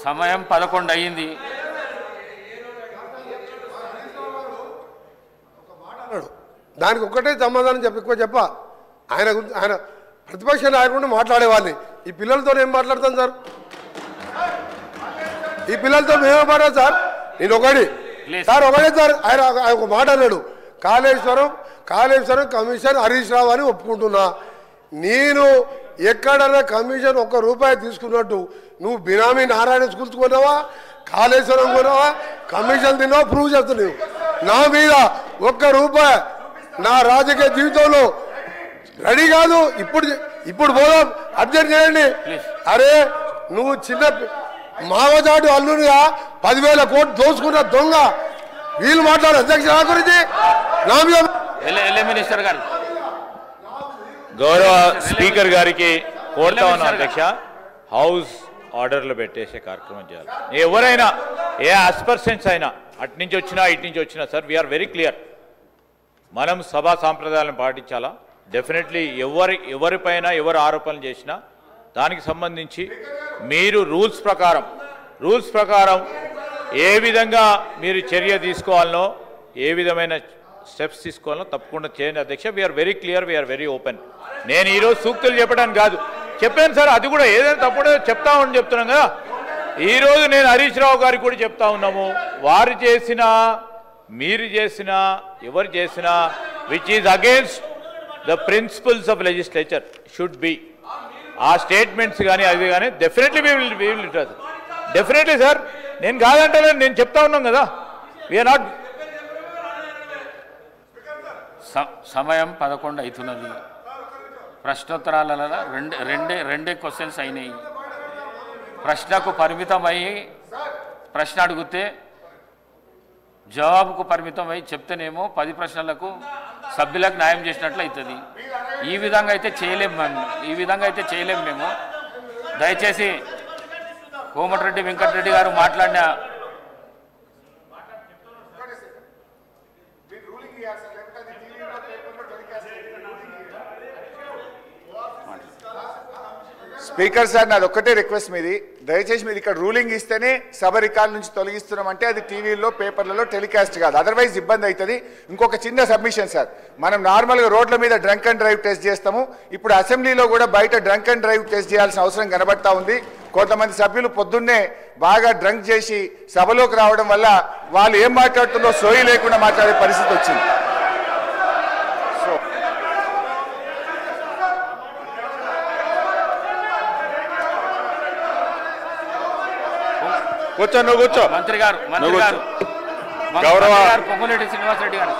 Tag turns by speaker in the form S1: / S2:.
S1: సమయం 11 అయ్యింది.
S2: దానికి ఒక్కటే సమాధానం చెప్ప ఆయన ప్రతిపక్ష నాయకుడిని మాట్లాడేవాడిని. ఈ పిల్లలతో ఏం మాట్లాడతాను సార్? ఈ పిల్లలతో మేమే మాట్లాడు సార్. నేను ఒకటి సార్ ఆయన ఒక మాట అన్నాడు, కాళేశ్వరం కమిషన్ హరీష్ రావు అని ఒప్పుకుంటున్నా. నేను ఎక్కడన్నా కమిషన్ ₹1 తీసుకున్నట్టు నువ్వు బినామీ నారాయణ స్కూల్స్ కొన్నావా, కాళేశ్వరం కొన్నావా, కమిషన్ తిన్నావా ప్రూవ్ చేస్తున్నావు. నా మీద ₹1 నా రాజకీయ జీవితంలో రెడీ కాదు. ఇప్పుడు పోదాం, అబ్జెక్ట్ చేయండి. అరే నువ్వు చిన్న మావజాడు అల్లునిగా 10,000 కోట్లు దోచుకున్న దొంగ. వీళ్ళు మాట్లాడు అధ్యక్ష నా గురించి నా మీద.
S1: మినిస్టర్ గారు
S3: గౌరవ స్పీకర్ గారికి కోరుతా ఉన్నాం అధ్యక్ష, హౌస్ ఆర్డర్లు పెట్టేసే కార్యక్రమం చేయాలి. ఎవరైనా ఏ ఆస్పర్సెన్స్ అయినా అటు నుంచి వచ్చినా ఇటు నుంచి వచ్చినా సార్, వీఆర్ వెరీ క్లియర్. మనం సభా సాంప్రదాయాలను పాటించాలా. డెఫినెట్లీ ఎవరిపైన ఎవరు ఆరోపణలు చేసినా దానికి సంబంధించి మీరు రూల్స్ ప్రకారం ఏ విధంగా మీరు చర్య తీసుకోవాలనో, ఏ విధమైన స్టెప్స్ తీసుకోవాలనో తప్పకుండా చేయండి అధ్యక్ష. We're very clear, we're very open. నేను ఈరోజు సూక్తులు చెప్పడానికి కాదు, చెప్పాను సార్. అది కూడా ఏదైనా తప్పుడో చెప్తామని చెప్తున్నాం కదా. ఈరోజు నేను హరీష్ రావు గారికి కూడా చెప్తా ఉన్నాము, వారు చేసినా మీరు చేసినా ఎవరు చేసినా which is against the principles of legislature should be. ఆ స్టేట్మెంట్స్ కానీ అది కానీ definitely we will definitely sir. నేను కాదంటే నేను చెప్తా ఉన్నాం కదా. We're not.
S1: సమయం 11 అవుతున్నది. ప్రశ్నోత్తరాలలో రెండే క్వశ్చన్స్ అయినాయి. ప్రశ్నకు పరిమితమై ప్రశ్న అడిగితే జవాబుకు పరిమితమై చెప్తేనేమో 10 ప్రశ్నలకు సభ్యులకు న్యాయం చేసినట్లు అవుతుంది. ఈ విధంగా అయితే చేయలేము మేము. దయచేసి కోమటిరెడ్డి వెంకటరెడ్డి గారు మాట్లాడిన
S4: స్పీకర్ సార్, నాది ఒక్కటే రిక్వెస్ట్ మీది, దయచేసి మీరు ఇక్కడ రూలింగ్ ఇస్తేనే సభ రికార్డు నుంచి తొలగిస్తున్నామంటే అది టీవీలో పేపర్లలో టెలికాస్ట్ కాదు, అదర్వైజ్ ఇబ్బంది అవుతుంది. ఇంకొక చిన్న సబ్మిషన్ సార్, మనం నార్మల్గా రోడ్ల మీద డ్రంక్ అండ్ డ్రైవ్ టెస్ట్ చేస్తాము. ఇప్పుడు అసెంబ్లీలో కూడా బయట డ్రంక్ అండ్ డ్రైవ్ టెస్ట్ చేయాల్సిన అవసరం కనబడతా ఉంది. కొంతమంది సభ్యులు పొద్దున్నే బాగా డ్రంక్ చేసి సభలోకి రావడం వల్ల వాళ్ళు ఏం మాట్లాడుతుందో సోయి లేకుండా మాట్లాడే పరిస్థితి వచ్చింది.
S3: కూర్చో.
S1: మంత్రి గారు
S3: గౌరవ
S1: పొంగులేటి శ్రీనివాసరెడ్డి గారు